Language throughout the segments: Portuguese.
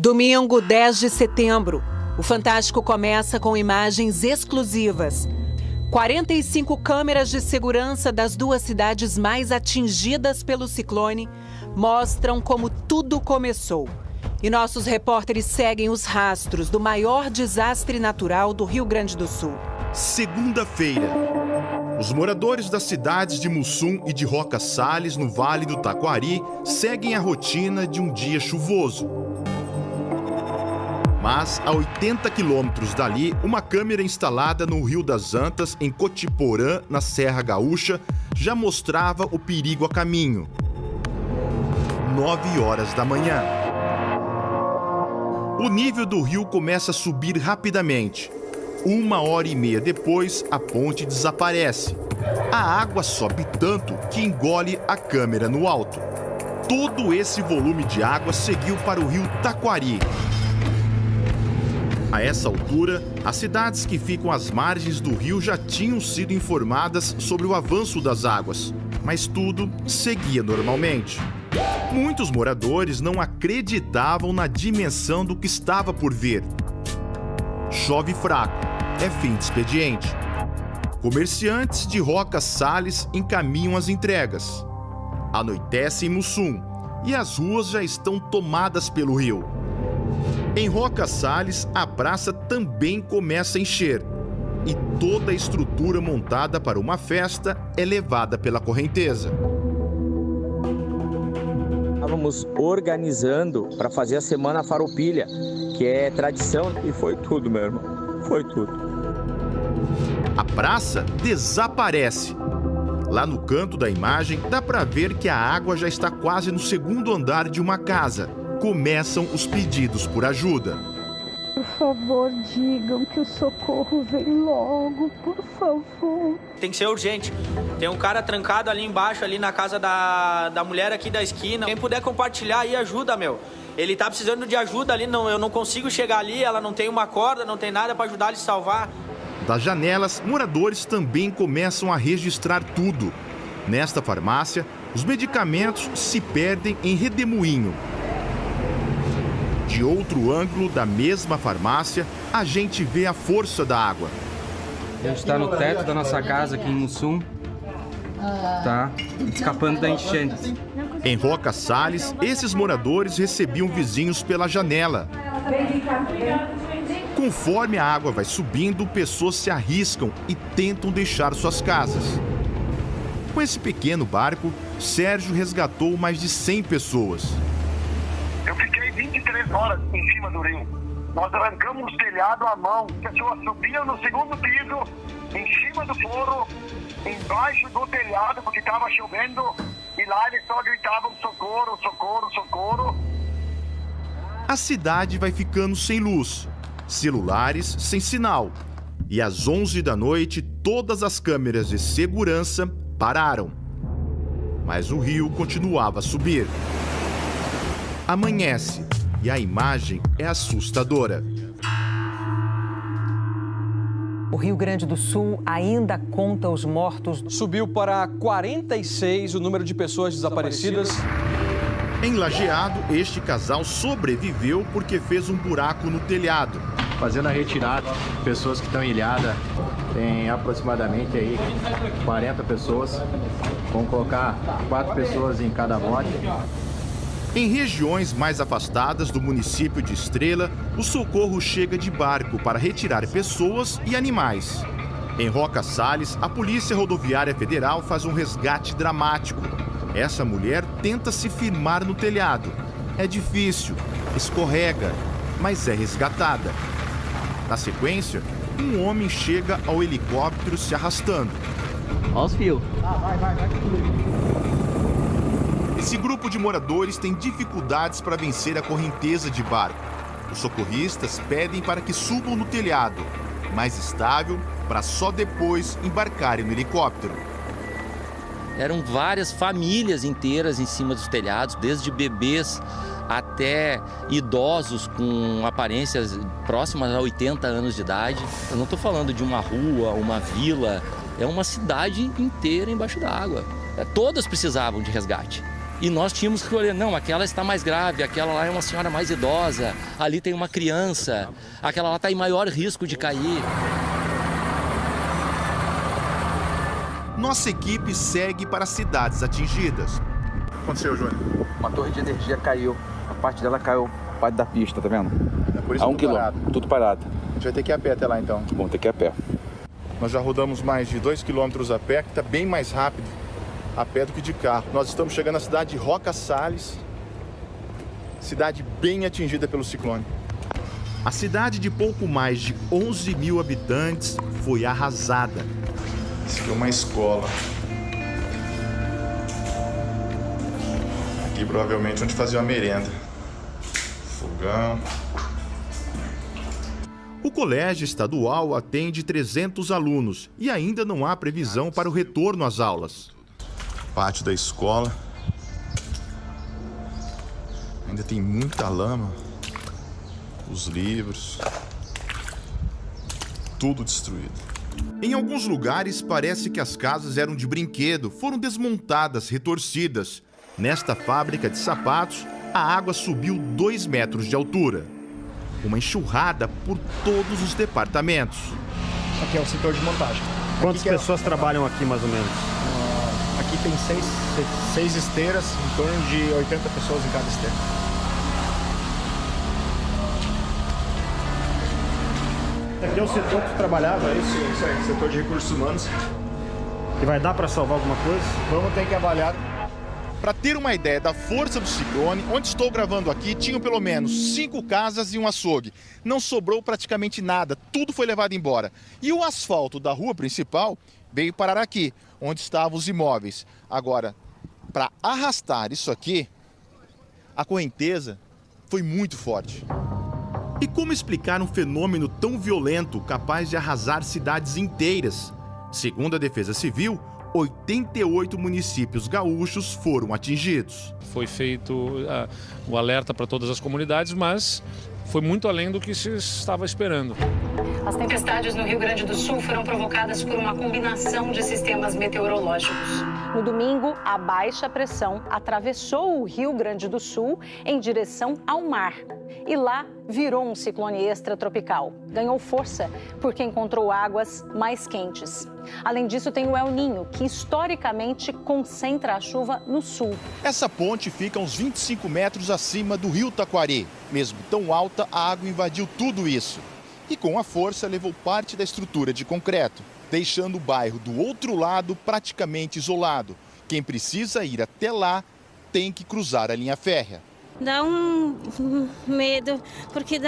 Domingo, 10 de setembro. O Fantástico começa com imagens exclusivas. 45 câmeras de segurança das duas cidades mais atingidas pelo ciclone mostram como tudo começou. E nossos repórteres seguem os rastros do maior desastre natural do Rio Grande do Sul. Segunda-feira. Os moradores das cidades de Mussum e de Roca Sales, no Vale do Taquari, seguem a rotina de um dia chuvoso. Mas, a 80 quilômetros dali, uma câmera instalada no Rio das Antas, em Cotiporã, na Serra Gaúcha, já mostrava o perigo a caminho. 9 horas da manhã. O nível do rio começa a subir rapidamente. 1h30 depois, a ponte desaparece. A água sobe tanto que engole a câmera no alto. Todo esse volume de água seguiu para o rio Taquari. A essa altura, as cidades que ficam às margens do rio já tinham sido informadas sobre o avanço das águas, mas tudo seguia normalmente. Muitos moradores não acreditavam na dimensão do que estava por vir. Chove fraco, é fim de expediente. Comerciantes de Roca Sales encaminham as entregas. Anoitece em Mussum e as ruas já estão tomadas pelo rio. Em Roca Sales, a praça também começa a encher e toda a estrutura montada para uma festa é levada pela correnteza. Estávamos organizando para fazer a Semana Farroupilha, que é tradição, e foi tudo, meu irmão, foi tudo. A praça desaparece. Lá no canto da imagem, dá para ver que a água já está quase no segundo andar de uma casa. Começam os pedidos por ajuda. Por favor, digam que o socorro vem logo, por favor. Tem que ser urgente. Tem um cara trancado ali embaixo, ali na casa da mulher aqui da esquina. Quem puder compartilhar aí, ajuda, meu. Ele tá precisando de ajuda ali, eu não consigo chegar ali, ela não tem uma corda, não tem nada para ajudar ele a salvar. Das janelas, moradores também começam a registrar tudo. Nesta farmácia, os medicamentos se perdem em redemoinho. De outro ângulo da mesma farmácia, a gente vê a força da água. A gente está no teto da nossa casa aqui em Mussum, tá escapando da enchente. Em Roca Sales, esses moradores recebiam vizinhos pela janela. Conforme a água vai subindo, pessoas se arriscam e tentam deixar suas casas. Com esse pequeno barco, Sérgio resgatou mais de 100 pessoas. Eu fiquei 23 horas em cima do rio. Nós arrancamos o telhado à mão. As pessoas subiam no segundo piso, em cima do forro, embaixo do telhado, porque estava chovendo. E lá eles só gritavam socorro, socorro, socorro. A cidade vai ficando sem luz, celulares sem sinal. E às 11 da noite, todas as câmeras de segurança pararam. Mas o rio continuava a subir. Amanhece e a imagem é assustadora. O Rio Grande do Sul ainda conta os mortos. Subiu para 46 o número de pessoas desaparecidas. Em Lajeado, este casal sobreviveu porque fez um buraco no telhado. Fazendo a retirada, pessoas que estão ilhadas, tem aproximadamente aí 40 pessoas. Vamos colocar 4 pessoas em cada bote. Em regiões mais afastadas do município de Estrela, o socorro chega de barco para retirar pessoas e animais. Em Roca Sales, a Polícia Rodoviária Federal faz um resgate dramático. Essa mulher tenta se firmar no telhado. É difícil, escorrega, mas é resgatada. Na sequência, um homem chega ao helicóptero se arrastando. Olha os fios. Vai. Esse grupo de moradores tem dificuldades para vencer a correnteza de barco. Os socorristas pedem para que subam no telhado, mais estável, para só depois embarcarem no helicóptero. Eram várias famílias inteiras em cima dos telhados, desde bebês até idosos com aparências próximas a 80 anos de idade. Eu não estou falando de uma rua, uma vila, é uma cidade inteira embaixo da água. Todas precisavam de resgate. E nós tínhamos que escolher, não, aquela está mais grave, aquela lá é uma senhora mais idosa, ali tem uma criança, aquela lá está em maior risco de cair. Nossa equipe segue para as cidades atingidas. O que aconteceu, Júnior? Uma torre de energia caiu, a parte dela caiu, parte da pista, tá vendo? É por isso a 1 quilômetro, tudo parado. A gente vai ter que ir a pé até lá então. Vamos ter que ir a pé. Nós já rodamos mais de 2 quilômetros a pé, que está bem mais rápido a pé do que de carro. Nós estamos chegando na cidade de Roca Salles, cidade bem atingida pelo ciclone. A cidade de pouco mais de 11 mil habitantes foi arrasada. Isso aqui é uma escola. Aqui provavelmente onde fazia uma merenda. Fogão. O colégio estadual atende 300 alunos e ainda não há previsão para o retorno às aulas. Pátio da escola. Ainda tem muita lama. Os livros. Tudo destruído. Em alguns lugares parece que as casas eram de brinquedo, foram desmontadas, retorcidas. Nesta fábrica de sapatos, a água subiu 2 metros de altura. Uma enxurrada por todos os departamentos. Aqui é o setor de montagem. Quantas pessoas trabalham aqui, mais ou menos? Aqui tem 6 esteiras, em torno de 80 pessoas em cada esteira. Aqui é o setor que trabalhava, é isso? Isso aí, setor de recursos humanos. E vai dar para salvar alguma coisa? Vamos ter que avaliar. Para ter uma ideia da força do ciclone, onde estou gravando aqui, tinham pelo menos 5 casas e um açougue. Não sobrou praticamente nada, tudo foi levado embora. E o asfalto da rua principal veio parar aqui, onde estavam os imóveis. Agora, para arrastar isso aqui, a correnteza foi muito forte. E como explicar um fenômeno tão violento capaz de arrasar cidades inteiras? Segundo a Defesa Civil, 88 municípios gaúchos foram atingidos. Foi feito o alerta para todas as comunidades, mas foi muito além do que se estava esperando. As tempestades no Rio Grande do Sul foram provocadas por uma combinação de sistemas meteorológicos. No domingo, a baixa pressão atravessou o Rio Grande do Sul em direção ao mar. E lá virou um ciclone extratropical. Ganhou força porque encontrou águas mais quentes. Além disso, tem o El Niño, que historicamente concentra a chuva no sul. Essa ponte fica uns 25 metros acima do rio Taquari. Mesmo tão alta, a água invadiu tudo isso. E com a força levou parte da estrutura de concreto, deixando o bairro do outro lado praticamente isolado. Quem precisa ir até lá tem que cruzar a linha férrea. Dá um medo, porque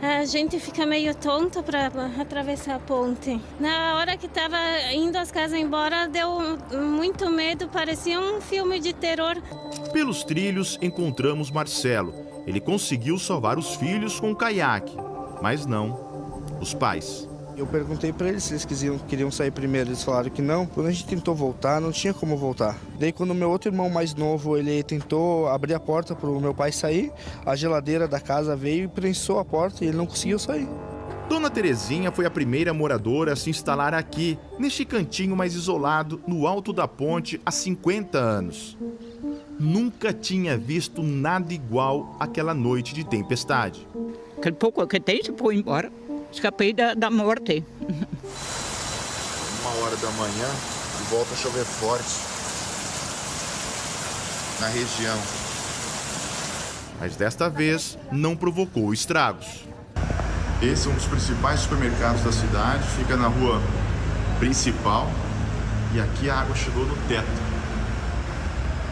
a gente fica meio tonto para atravessar a ponte. Na hora que estava indo as casas embora, deu muito medo, parecia um filme de terror. Pelos trilhos encontramos Marcelo. Ele conseguiu salvar os filhos com um caiaque, mas não os pais. Eu perguntei para eles se eles queriam sair primeiro, eles falaram que não. Quando a gente tentou voltar, não tinha como voltar. Daí quando o meu outro irmão mais novo, ele tentou abrir a porta para o meu pai sair, a geladeira da casa veio e prensou a porta e ele não conseguiu sair. Dona Terezinha foi a primeira moradora a se instalar aqui, neste cantinho mais isolado, no alto da ponte, há 50 anos. Nunca tinha visto nada igual àquela noite de tempestade. Aquele pouco que tem se foi embora. Escapei da morte. 1h da manhã e volta a chover forte na região. Mas desta vez não provocou estragos. Esse é um dos principais supermercados da cidade, fica na rua principal e aqui a água chegou no teto.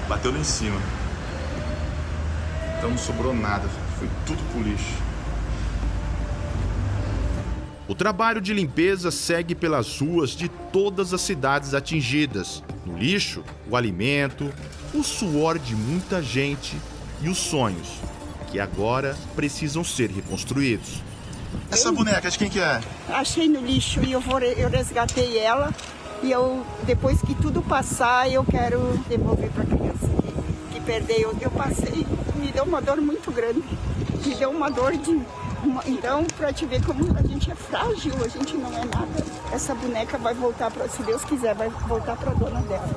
Bateu lá em cima. Então não sobrou nada, foi tudo pro lixo. O trabalho de limpeza segue pelas ruas de todas as cidades atingidas. No lixo, o alimento, o suor de muita gente e os sonhos, que agora precisam ser reconstruídos. Essa boneca, de quem que é? Achei no lixo e eu resgatei ela. E depois que tudo passar, eu quero devolver para a criança que perdeu. Eu passei, me deu uma dor muito grande. Me deu uma dor de... Então, para te ver como a gente é frágil, a gente não é nada. Essa boneca vai voltar, se Deus quiser, vai voltar para a dona dela.